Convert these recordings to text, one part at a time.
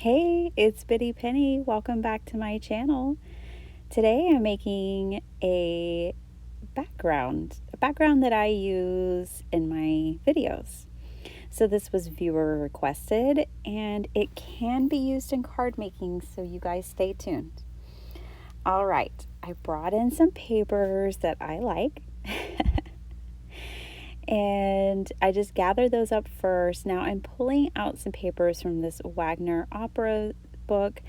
Hey, it's Bitty Penny. Welcome back to my channel. Today I'm making a background that I use in my videos. So this was viewer requested and it can be used in card making, so you guys stay tuned. All right, I brought in some papers that I like. And I just gathered those up first. Now I'm pulling out some papers from this Wagner opera book,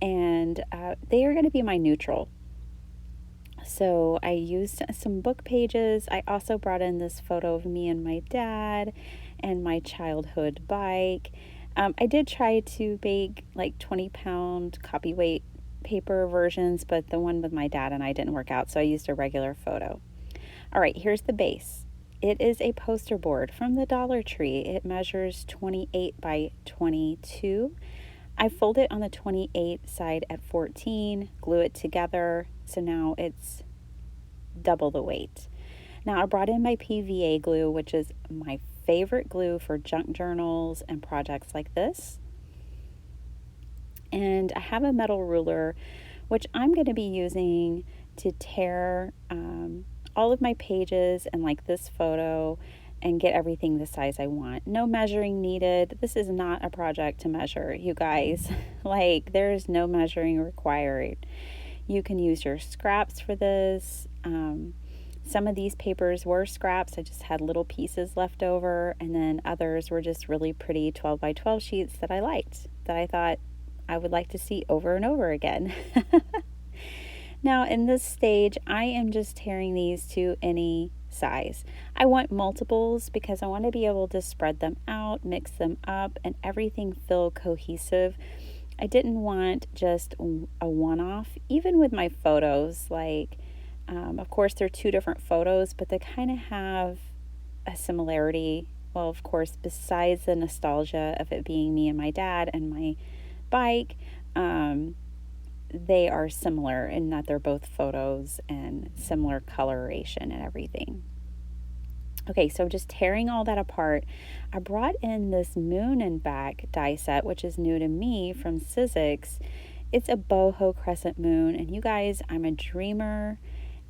and they are going to be my neutral. So I used some book pages. I also brought in this photo of me and my dad and my childhood bike. I did try to bake like 20-pound copyweight paper versions, but the one with my dad and I didn't work out, so I used a regular photo. All right, here's the base. It is a poster board from the Dollar Tree. It measures 28 by 22. I fold it on the 28 side at 14, glue it together, so now it's double the weight. Now I brought in my PVA glue, which is my favorite glue for junk journals and projects like this. And I have a metal ruler, which I'm going to be using to tear all of my pages and like this photo and get everything the size I want. No measuring needed. This is not a project to measure, you guys. Like, there's no measuring required. You can use your scraps for this. Some of these papers were scraps. I just had little pieces left over, and then others were just really pretty 12 by 12 sheets that I liked, that I thought I would like to see over and over again. Now, in this stage, I am just tearing these to any size. I want multiples because I want to be able to spread them out, mix them up, and everything feel cohesive. I didn't want just a one-off, even with my photos. Like, of course, they're two different photos, but they kind of have a similarity. Well, of course, besides the nostalgia of it being me and my dad and my bike, they are similar in that they're both photos and similar coloration and everything. Okay, so just tearing all that apart, I brought in this moon and back die set, which is new to me from Sizzix. It's a boho crescent moon, and you guys, I'm a dreamer,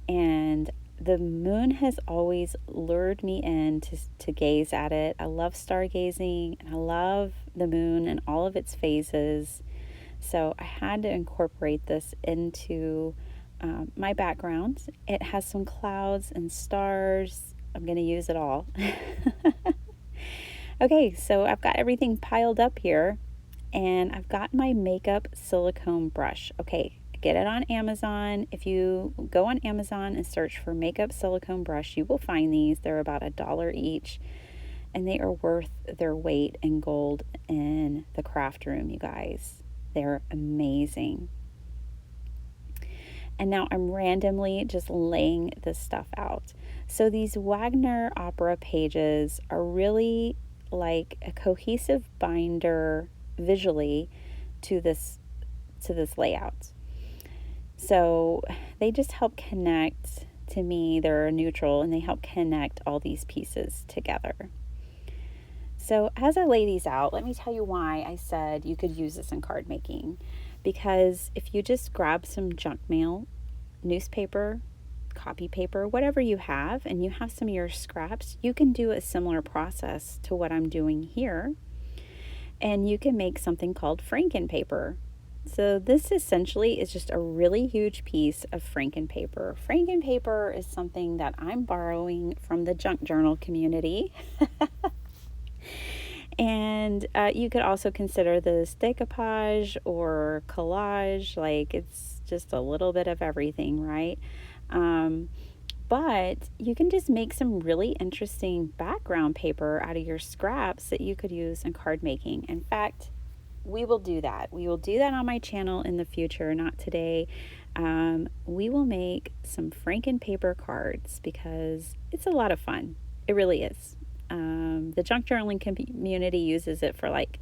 and the moon has always lured me in to gaze at it. I love stargazing, and I love the moon and all of its phases. So I had to incorporate this into my background. It has some clouds and stars. I'm going to use it all. Okay, so I've got everything piled up here, and I've got my makeup silicone brush. Okay, get it on Amazon. If you go on Amazon and search for makeup silicone brush, you will find these. They're about $1 each, and they are worth their weight in gold in the craft room, you guys. They're amazing. And now I'm randomly just laying this stuff out. So these Wagner opera pages are really like a cohesive binder visually to this layout. So they just help connect, to me, they're neutral, and they help connect all these pieces together. So as I lay these out, let me tell you why I said you could use this in card making. Because if you just grab some junk mail, newspaper, copy paper, whatever you have, and you have some of your scraps, you can do a similar process to what I'm doing here. And you can make something called Franken paper. So this essentially is just a really huge piece of Franken paper. Franken paper is something that I'm borrowing from the junk journal community. And you could also consider this decoupage or collage. Like, it's just a little bit of everything, right? But you can just make some really interesting background paper out of your scraps that you could use in card making. In fact, we will do that. We will do that on my channel in the future, not today. We will make some Franken paper cards because it's a lot of fun. It really is. The junk journaling community uses it for like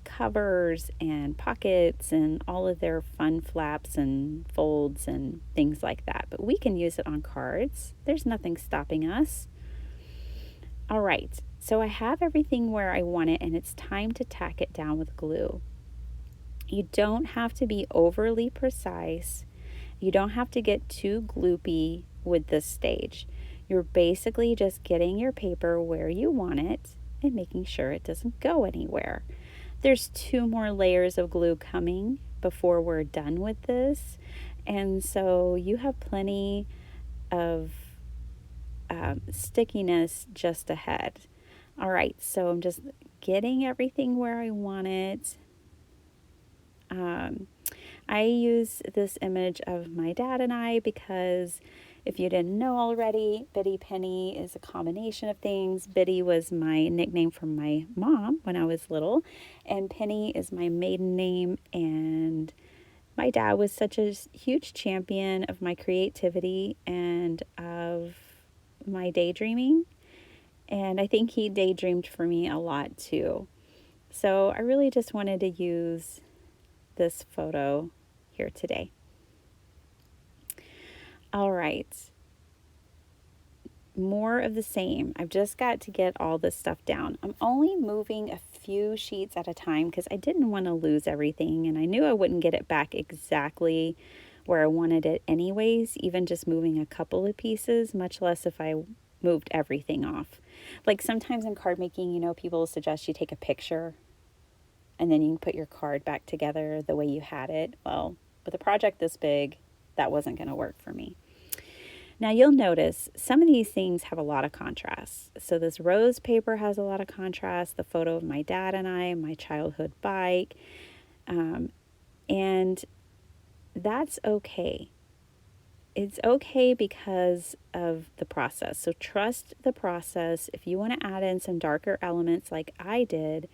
covers and pockets and all of their fun flaps and folds and things like that. But we can use it on cards. There's nothing stopping us. All right, so I have everything where I want it, and it's time to tack it down with glue. You don't have to be overly precise. You don't have to get too gloopy with this stage. You're basically just getting your paper where you want it and making sure it doesn't go anywhere. There's 2 more layers of glue coming before we're done with this, and so you have plenty of stickiness just ahead. All right, so I'm just getting everything where I want it. I use this image of my dad and I because if you didn't know already, Biddy Penny is a combination of things. Biddy was my nickname from my mom when I was little, and Penny is my maiden name. And my dad was such a huge champion of my creativity and of my daydreaming. And I think he daydreamed for me a lot too. So I really just wanted to use this photo here today. All right. More of the same. I've just got to get all this stuff down. I'm only moving a few sheets at a time because I didn't want to lose everything, and I knew I wouldn't get it back exactly where I wanted it anyways, even just moving a couple of pieces, much less if I moved everything off. Like sometimes in card making, people suggest you take a picture and then you can put your card back together the way you had it. Well, with a project this big, that wasn't going to work for me. Now you'll notice some of these things have a lot of contrast. So this rose paper has a lot of contrast, the photo of my dad and I, my childhood bike, and that's okay. It's okay because of the process. So trust the process. If you want to add in some darker elements like I did,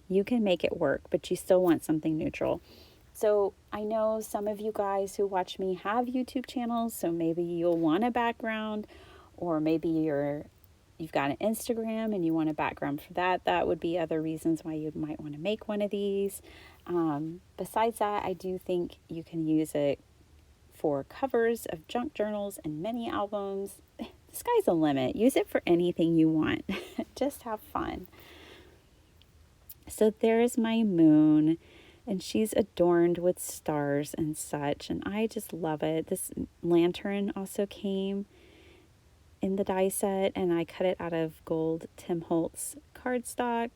you can make it work, but you still want something neutral. So I know some of you guys who watch me have YouTube channels, so maybe you'll want a background, or maybe you've got an Instagram and you want a background for that. That would be other reasons why you might want to make one of these. Besides that, I do think you can use it for covers of junk journals and mini albums. The sky's the limit. Use it for anything you want. Just have fun. So there's my moon, and she's adorned with stars and such, and I just love it. This lantern also came in the die set, and I cut it out of gold Tim Holtz cardstock.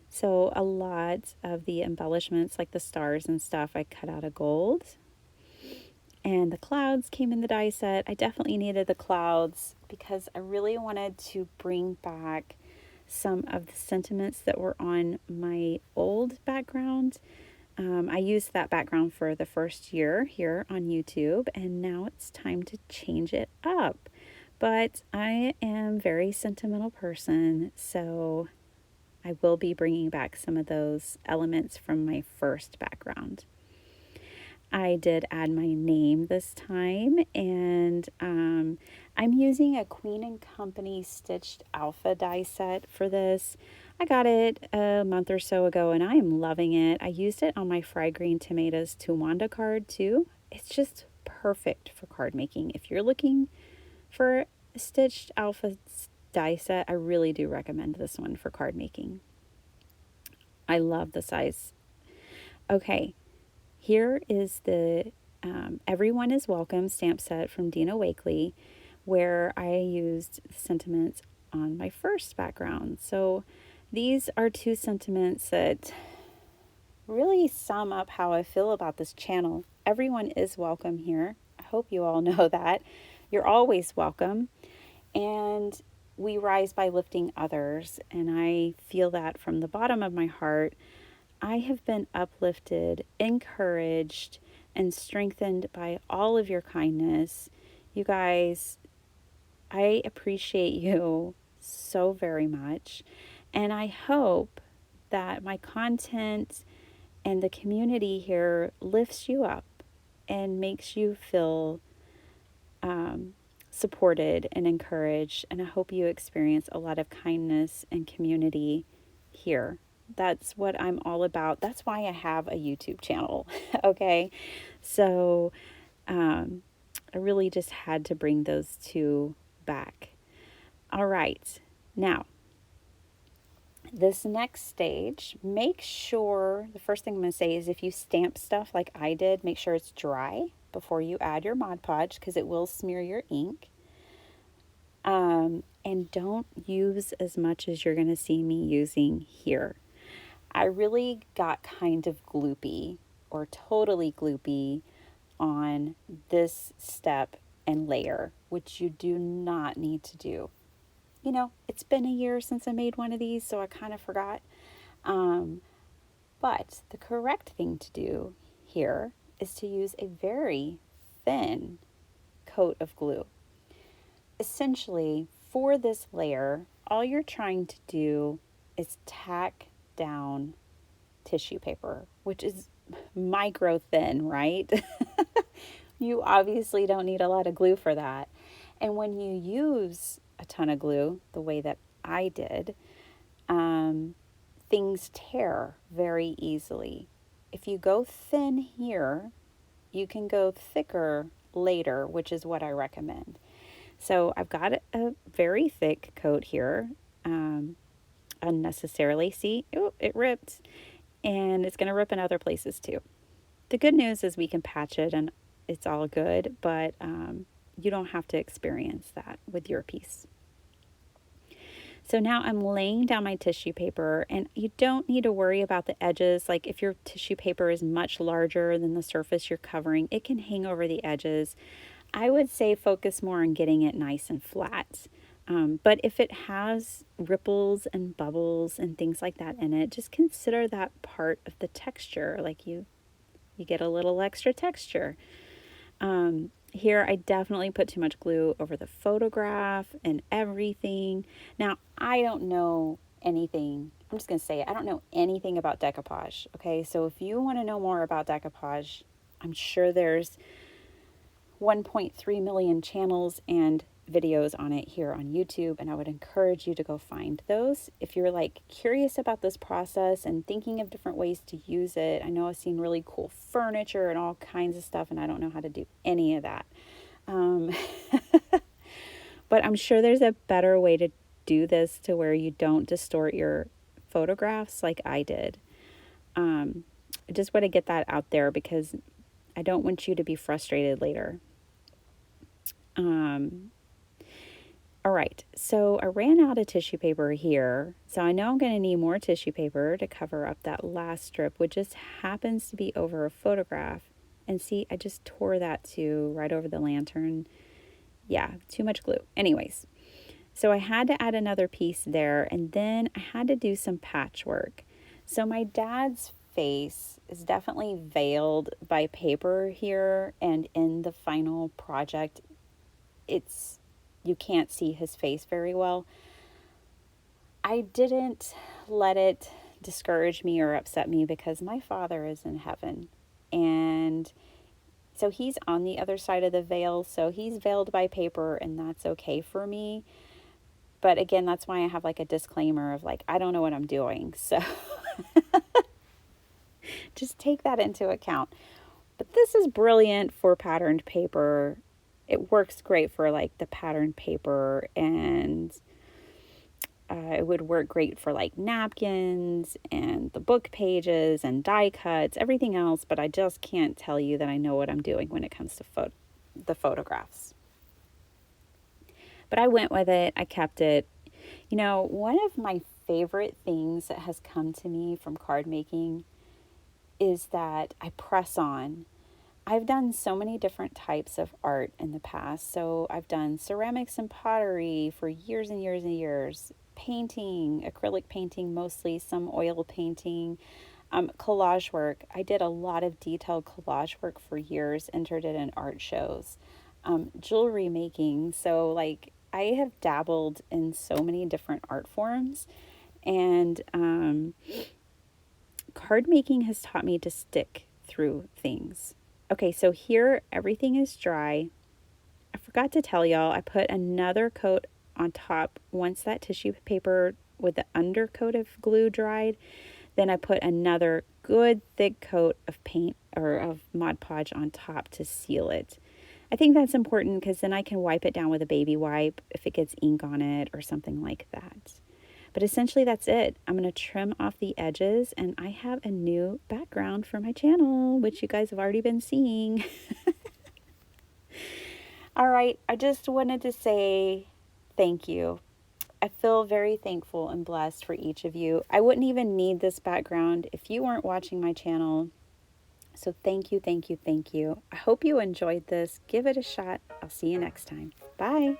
So a lot of the embellishments, like the stars and stuff, I cut out of gold. And the clouds came in the die set. I definitely needed the clouds because I really wanted to bring back some of the sentiments that were on my old background. I used that background for the first year here on YouTube, and now it's time to change it up. But I am a very sentimental person, so I will be bringing back some of those elements from my first background. I did add my name this time, and I'm using a Queen & Company stitched alpha die set for this. I got it a month or so ago, and I am loving it. I used it on my fried green tomatoes Towanda card too. It's just perfect for card making. If you're looking for a stitched alpha die set, I really do recommend this one for card making. I love the size. Okay. Here is the Everyone is Welcome stamp set from Dina Wakley, where I used sentiments on my first background. So these are 2 sentiments that really sum up how I feel about this channel. Everyone is welcome here. I hope you all know that. You're always welcome. And we rise by lifting others. And I feel that from the bottom of my heart. I have been uplifted, encouraged, and strengthened by all of your kindness. You guys, I appreciate you so very much. And I hope that my content and the community here lifts you up and makes you feel supported and encouraged. And I hope you experience a lot of kindness and community here. That's what I'm all about. That's why I have a YouTube channel. Okay. So I really just had to bring those 2 back. All right. Now, This next stage, make sure, the first thing I'm going to say is if you stamp stuff like I did, make sure it's dry before you add your Mod Podge because it will smear your ink. And don't use as much as you're going to see me using here. I really got kind of gloopy or totally gloopy on this step and layer, which you do not need to do. You know, it's been a year since I made one of these, so I kind of forgot. But the correct thing to do here is to use a very thin coat of glue. Essentially, for this layer, all you're trying to do is tack down tissue paper, which is micro thin, right? You obviously don't need a lot of glue for that. And when you use a ton of glue, the way that I did, things tear very easily. If you go thin here, you can go thicker later, which is what I recommend. So I've got a very thick coat here, unnecessarily. See, oh, it ripped, and it's going to rip in other places too. The good news is we can patch it and it's all good, but you don't have to experience that with your piece. So now I'm laying down my tissue paper, and you don't need to worry about the edges. Like if your tissue paper is much larger than the surface you're covering, it can hang over the edges. I would say focus more on getting it nice and flat. But if it has ripples and bubbles and things like that in it, just consider that part of the texture. Like you get a little extra texture. Here, I definitely put too much glue over the photograph and everything. Now, I don't know anything. I'm just going to say it. I don't know anything about decoupage. Okay, so if you want to know more about decoupage, I'm sure there's 1.3 million channels and videos on it here on YouTube, and I would encourage you to go find those. If you're like curious about this process and thinking of different ways to use it, I know I've seen really cool furniture and all kinds of stuff, and I don't know how to do any of that. But I'm sure there's a better way to do this to where you don't distort your photographs like I did. I just want to get that out there because I don't want you to be frustrated later. All right, so I ran out of tissue paper here. So I know I'm going to need more tissue paper to cover up that last strip, which just happens to be over a photograph. And see, I just tore that too right over the lantern. Yeah, too much glue. Anyways, so I had to add another piece there, and then I had to do some patchwork. So my dad's face is definitely veiled by paper here, and in the final project, you can't see his face very well. I didn't let it discourage me or upset me because my father is in heaven. And so he's on the other side of the veil. So he's veiled by paper, and that's okay for me. But again, that's why I have like a disclaimer of like, I don't know what I'm doing. So just take that into account. But this is brilliant for patterned paper. It works great for like the patterned paper, and it would work great for like napkins and the book pages and die cuts, everything else. But I just can't tell you that I know what I'm doing when it comes to the photographs. But I went with it. I kept it. You know, one of my favorite things that has come to me from card making is that I press on. I've done so many different types of art in the past. So I've done ceramics and pottery for years and years and years, painting, acrylic painting mostly, some oil painting, collage work. I did a lot of detailed collage work for years, entered it in art shows, jewelry making. So like I have dabbled in so many different art forms, and card making has taught me to stick through things. Okay, so here everything is dry. I forgot to tell y'all, I put another coat on top once that tissue paper with the undercoat of glue dried. Then I put another good thick coat of paint or of Mod Podge on top to seal it. I think that's important because then I can wipe it down with a baby wipe if it gets ink on it or something like that. But essentially that's it. I'm going to trim off the edges and I have a new background for my channel, which you guys have already been seeing. All right, I just wanted to say thank you. I feel very thankful and blessed for each of you. I wouldn't even need this background if you weren't watching my channel. So thank you, thank you, thank you. I hope you enjoyed this. Give it a shot. I'll see you next time. Bye.